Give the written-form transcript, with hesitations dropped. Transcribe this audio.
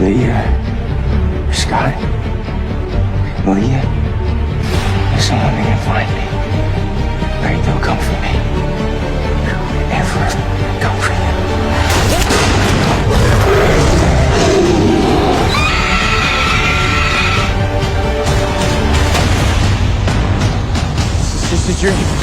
Leah, Scott, Leah, if someone can find me, right, they'll come for me. They'll ever come for you. It's just a dream.